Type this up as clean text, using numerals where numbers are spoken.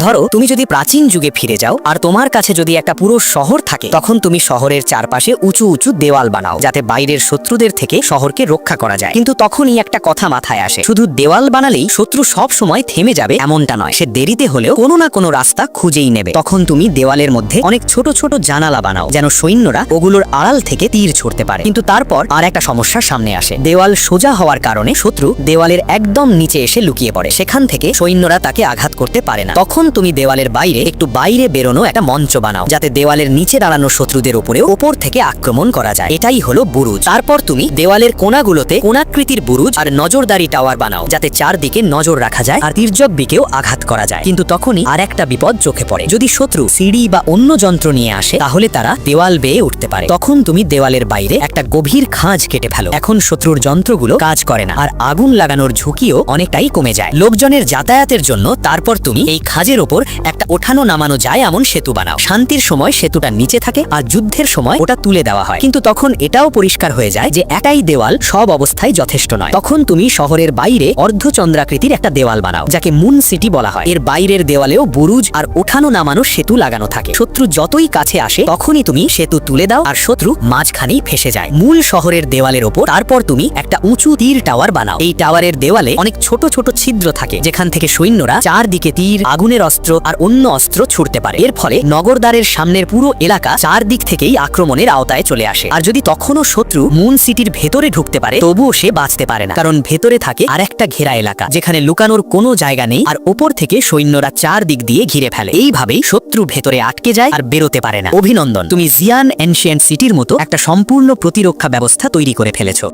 ধরো তুমি যদি প্রাচীন যুগে ফিরে যাও আর তোমার কাছে যদি একটা পুরো শহর থাকে, তখন তুমি শহরের চারপাশে উঁচু উঁচু দেওয়াল বানাও যাতে বাইরের শত্রুদের থেকে শহরকে রক্ষা করা যায়। কিন্তু তখনই একটা কথা মাথায় আসে, শুধু দেওয়াল বানালেই শত্রু সব সময় থেমে যাবে এমনটা নয়, সে দেরিতে হলেও কোনো না কোনো রাস্তা খুঁজেই নেবে। তখন তুমি দেওয়ালের মধ্যে অনেক ছোট ছোট জানালা বানাও যেন সৈন্যরা ওগুলোর আড়াল থেকে তীর ছুড়তে পারে। কিন্তু তারপর আর একটা সমস্যার সামনে আসে, দেওয়াল সোজা হওয়ার কারণে শত্রু দেওয়ালের একদম নিচে এসে লুকিয়ে পড়ে, সেখান থেকে সৈন্যরা তাকে আঘাত করতে পারে না। তখন তুমি দেওয়ালের বাইরে একটু বাইরে বেরোনো একটা মঞ্চ বানাও যাতে দেওয়ালের নিচে দাঁড়ানো শত্রুদের উপরেও ওপর থেকে আক্রমণ করা যায়। এটাই হলো বুরুজ। তারপর তুমি দেওয়ালের কোণাগুলোতে কোণাকৃতির বুরুজ আর নজরদারি টাওয়ার বানাও যাতে চারদিকে নজর রাখা যায় আর তির্যক দিকেও আঘাত করা যায়। কিন্তু তখনই আর একটা বিপদ চোখে পড়ে, যদি শত্রু সিঁড়ি বা অন্য যন্ত্র নিয়ে আসে তাহলে তারা দেওয়াল বেয়ে উঠতে পারে। তখন তুমি দেওয়ালের বাইরে একটা গভীর খাঁজ কেটে ফেলো। এখন শত্রুর যন্ত্রগুলো কাজ করে না আর আগুন লাগানোর ঝুঁকিও অনেকটাই কমে যায়। লোকজনের যাতায়াতের জন্য তারপর তুমি এই খাঁজের ওপর একটা ওঠানো নামানো যায় এমন সেতু বানাও। শান্তির সময় সেতুটা নিচে থাকে আর যুদ্ধের সময় ওটা তুলে দেওয়া হয়। কিন্তু তখন এটাও পরিষ্কার হয়ে যায় যে একাই দেওয়াল সব অবস্থায় যথেষ্ট নয়। তখন তুমি শহরের বাইরে অর্ধচন্দ্রাকৃতির একটা দেওয়াল বানাও যাকে মুন সিটি বলা হয়। এর বাইরের দেওয়ালেও বুরুজ আর ওঠানো নামানো সেতু লাগানো থাকে। শত্রু যতই কাছে আসে তখনই তুমি সেতু তুলে দাও আর শত্রু মাঝখানেই ফেসে যায় মূল শহরের দেওয়ালের ওপর। তারপর তুমি একটা উঁচু তীর টাওয়ার বানাও। এই টাওয়ারের দেওয়ালে অনেক ছোট ছোট ছিদ্র থাকে যেখান থেকে সৈন্যরা চারদিকে তীর, আগুনের অস্ত্র আর অন্য অস্ত্র ছুড়তে পারে। এর ফলে নগরদ্বারের সামনের পুরো এলাকা চারদিক থেকেই আক্রমণের আওতায় চলে আসে। আর যদি তখনও শত্রু মুন সিটির ভেতরে ঢুকতে পারে তবুও সে বাঁচতে পারে না, কারণ ভেতরে থাকে আর একটা ঘেরা এলাকা যেখানে লুকানোর কোনো জায়গা নেই আর ওপর থেকে সৈন্যরা চারদিক দিয়ে ঘিরে ফেলে। এইভাবেই শত্রু ভেতরে আটকে যায় আর বেরোতে পারে না। অভিনন্দন, তুমি জিয়ান এনশিয়েন্ট সিটির মতো একটা সম্পূর্ণ প্রতিরক্ষা ব্যবস্থা তৈরি করে ফেলেছো।